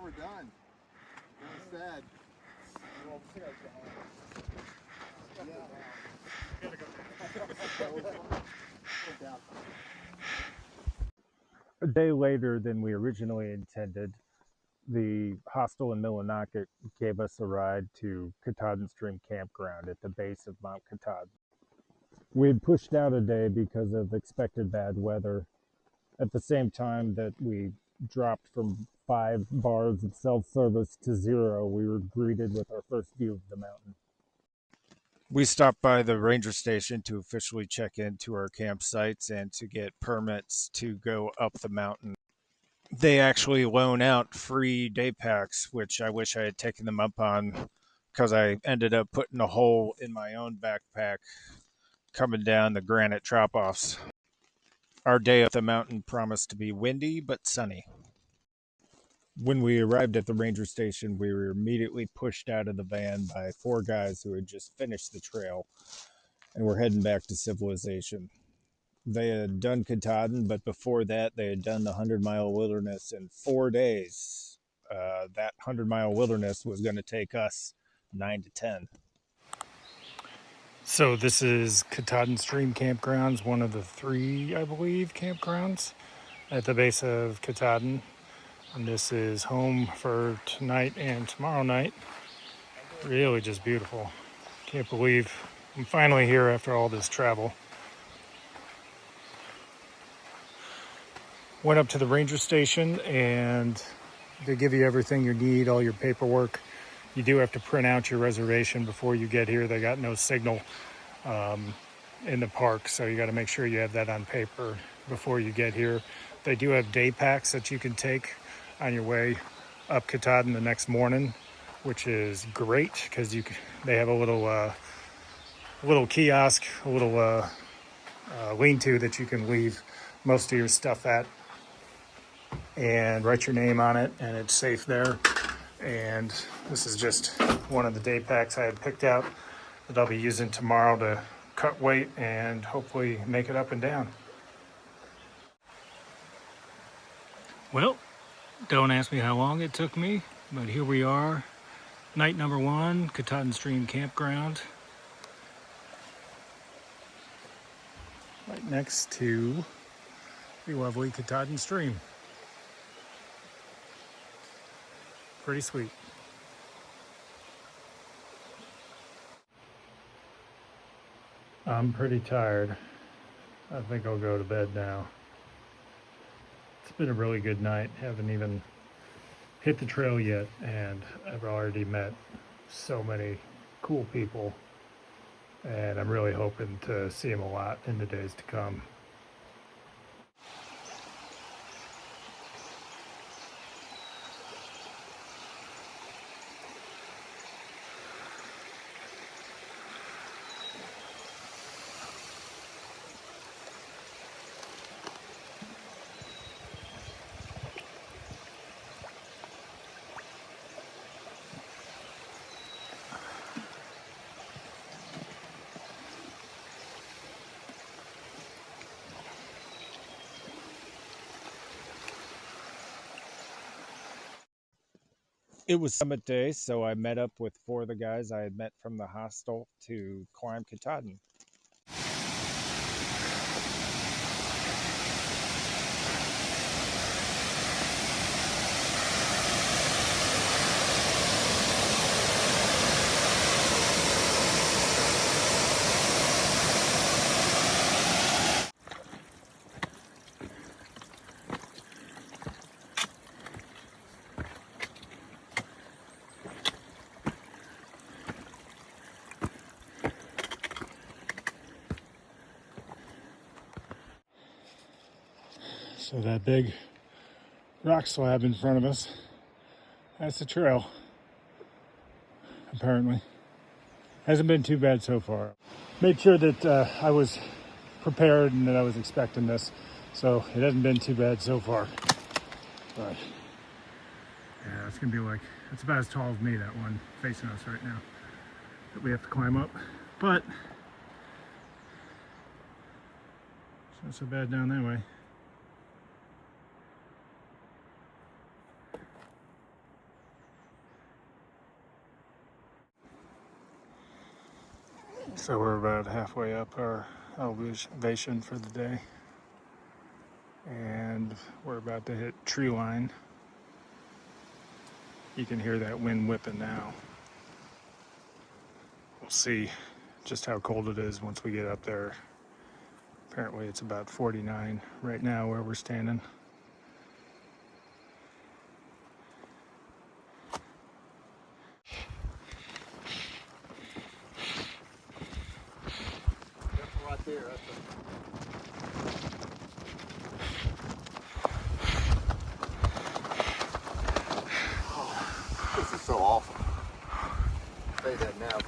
we're done. Instead. A day later than we originally intended, the hostel in Millinocket gave us a ride to Katahdin Stream Campground at the base of Mount Katahdin. We had pushed out a day because of expected bad weather. At the same time that we dropped from 5 bars of self-service to 0, we were greeted with our first view of the mountain. We stopped by the ranger station to officially check into our campsites and to get permits to go up the mountain. They actually loan out free day packs, which I wish I had taken them up on, because I ended up putting a hole in my own backpack coming down the granite drop-offs. Our day up the mountain promised to be windy but sunny. When we arrived at the ranger station, we were immediately pushed out of the van by 4 guys who had just finished the trail and were heading back to civilization. They had done Katahdin, but before that, they had done the 100-mile wilderness in 4 days. That 100-mile wilderness was going to take us 9 to 10. So this is Katahdin Stream Campgrounds, one of the 3, I believe, campgrounds at the base of Katahdin. And this is home for tonight and tomorrow night. Really just beautiful. Can't believe I'm finally here after all this travel. Went up to the ranger station and they give you everything you need, all your paperwork. You do have to print out your reservation before you get here. They got no signal in the park, so you got to make sure you have that on paper before you get here. They do have day packs that you can take on your way up Katahdin the next morning, which is great because they have a little kiosk, a little lean-to that you can leave most of your stuff at and write your name on it, and it's safe there. And this is just one of the day packs I had picked out that I'll be using tomorrow to cut weight and hopefully make it up and down. Well, don't ask me how long it took me, but here we are. Night number 1, Katahdin Stream Campground. Right next to the lovely Katahdin Stream. Pretty sweet. I'm pretty tired. I think I'll go to bed now. It's been a really good night. Haven't even hit the trail yet, and I've already met so many cool people, and I'm really hoping to see them a lot in the days to come. It was summit day, so I met up with 4 of the guys I had met from the hostel to climb Katahdin. So that big rock slab in front of us, that's the trail, apparently. Hasn't been too bad so far. Made sure that I was prepared and that I was expecting this, so it hasn't been too bad so far. But yeah, it's gonna be like, it's about as tall as me, that one facing us right now, that we have to climb up. But it's not so bad down that way. So we're about halfway up our elevation for the day, and we're about to hit tree line. You can hear that wind whipping now. We'll see just how cold it is once we get up there. Apparently it's about 49 right now where we're standing. Right there. This is so awful. I'll say that now, but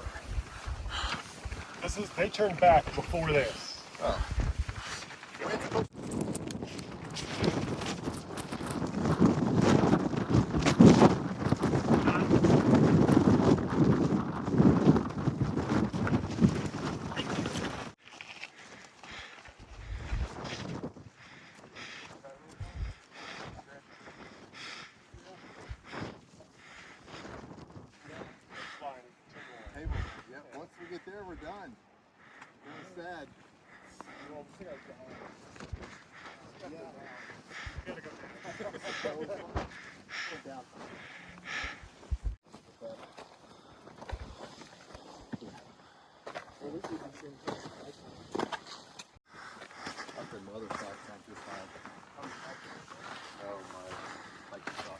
They turned back before this. oh. Yeah, once we get there, we're done. Kind of sad. Up in the other side, not this side. Oh my, like the top.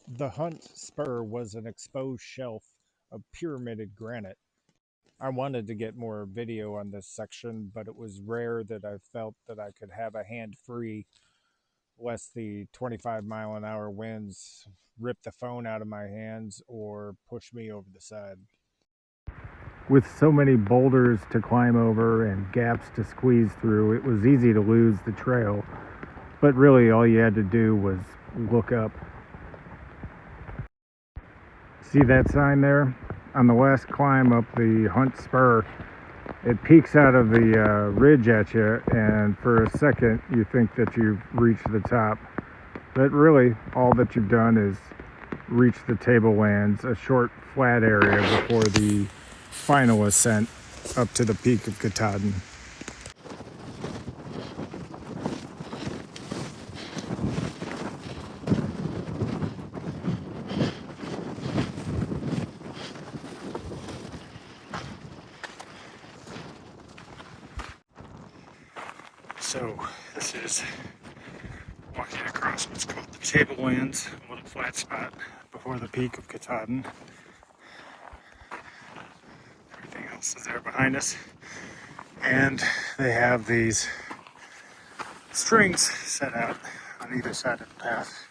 The Hunt Spur was an exposed shelf of pyramided granite. I wanted to get more video on this section, but it was rare that I felt that I could have a hand free lest the 25-mile-an-hour winds rip the phone out of my hands or push me over the side. With so many boulders to climb over and gaps to squeeze through, it was easy to lose the trail, but really all you had to do was look up. See that sign there? On the last climb up the Hunt Spur, it peeks out of the ridge at you, and for a second you think that you've reached the top. But really, all that you've done is reach the tablelands, a short flat area before the final ascent up to the peak of Katahdin. So this is walking across what's called the Tablelands, a little flat spot before the peak of Katahdin. Everything else is there behind us. And they have these strings set out on either side of the path,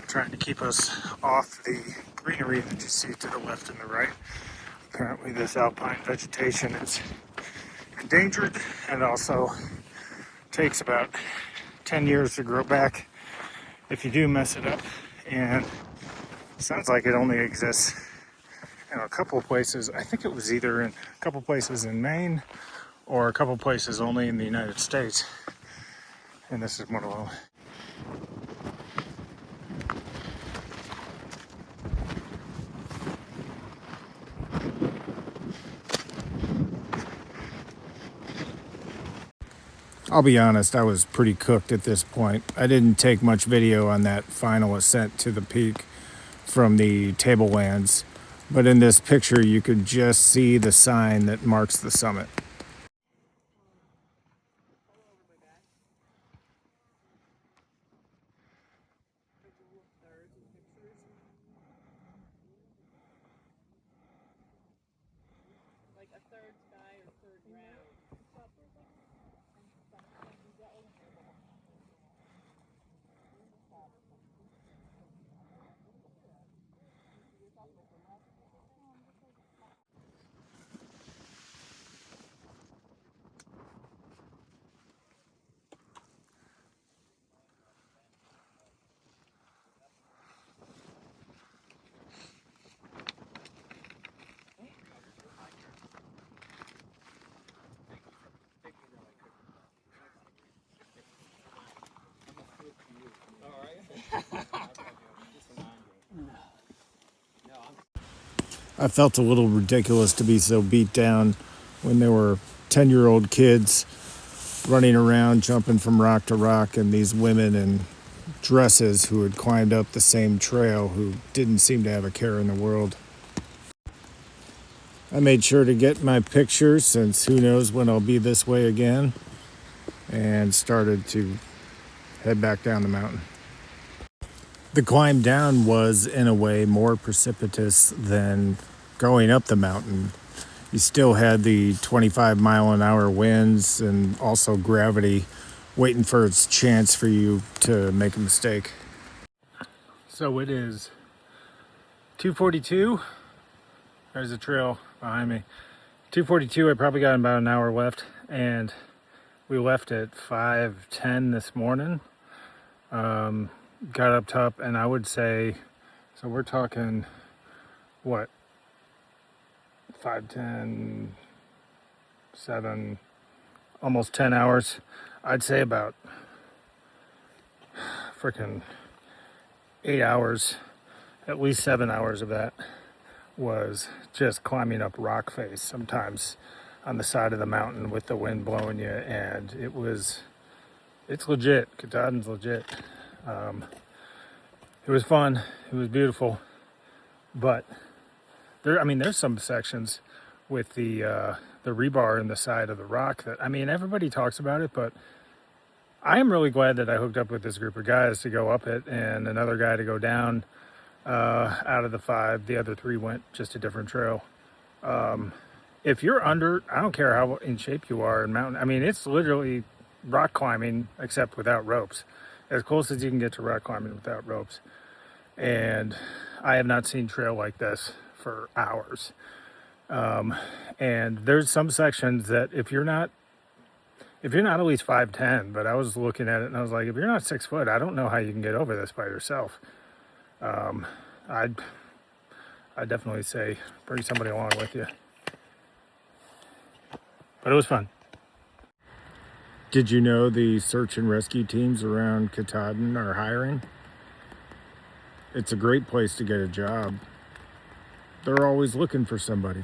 trying to keep us off the greenery that you see to the left and the right. Apparently this alpine vegetation is endangered and also takes about 10 years to grow back if you do mess it up, and it sounds like it only exists in a couple of places. I think it was either in a couple places in Maine or a couple places only in the United States, and this is one of them. I'll be honest, I was pretty cooked at this point. I didn't take much video on that final ascent to the peak from the tablelands, but in this picture you could just see the sign that marks the summit. I felt a little ridiculous to be so beat down when there were 10-year-old kids running around, jumping from rock to rock, and these women in dresses who had climbed up the same trail who didn't seem to have a care in the world. I made sure to get my pictures, since who knows when I'll be this way again, and started to head back down the mountain. The climb down was, in a way, more precipitous than going up the mountain. You still had the 25-mile-an-hour winds and also gravity waiting for its chance for you to make a mistake. So it is 2:42. There's a trail behind me. 2:42, I probably got about an hour left, and we left at 5:10 this morning. Got up top, and I would say, so we're talking, what, 5:10, 7, almost 10 hours. I'd say about freaking 8 hours, at least 7 hours of that was just climbing up rock face, sometimes on the side of the mountain with the wind blowing you, and it's legit. Katahdin's legit. It was fun, it was beautiful, but there's some sections with the rebar in the side of the rock that, everybody talks about it, but I am really glad that I hooked up with this group of guys to go up it and another guy to go down. Out of the 5, the other 3 went just a different trail. If you're under, I don't care how in shape you are in mountain, it's literally rock climbing except without ropes, as close as you can get to rock climbing without ropes. And I have not seen trail like this for hours. And there's some sections that if you're not at least 5'10", but I was looking at it and I was like, if you're not 6 foot, I don't know how you can get over this by yourself. I'd definitely say bring somebody along with you. But it was fun. Did you know the search and rescue teams around Katahdin are hiring? It's a great place to get a job. They're always looking for somebody.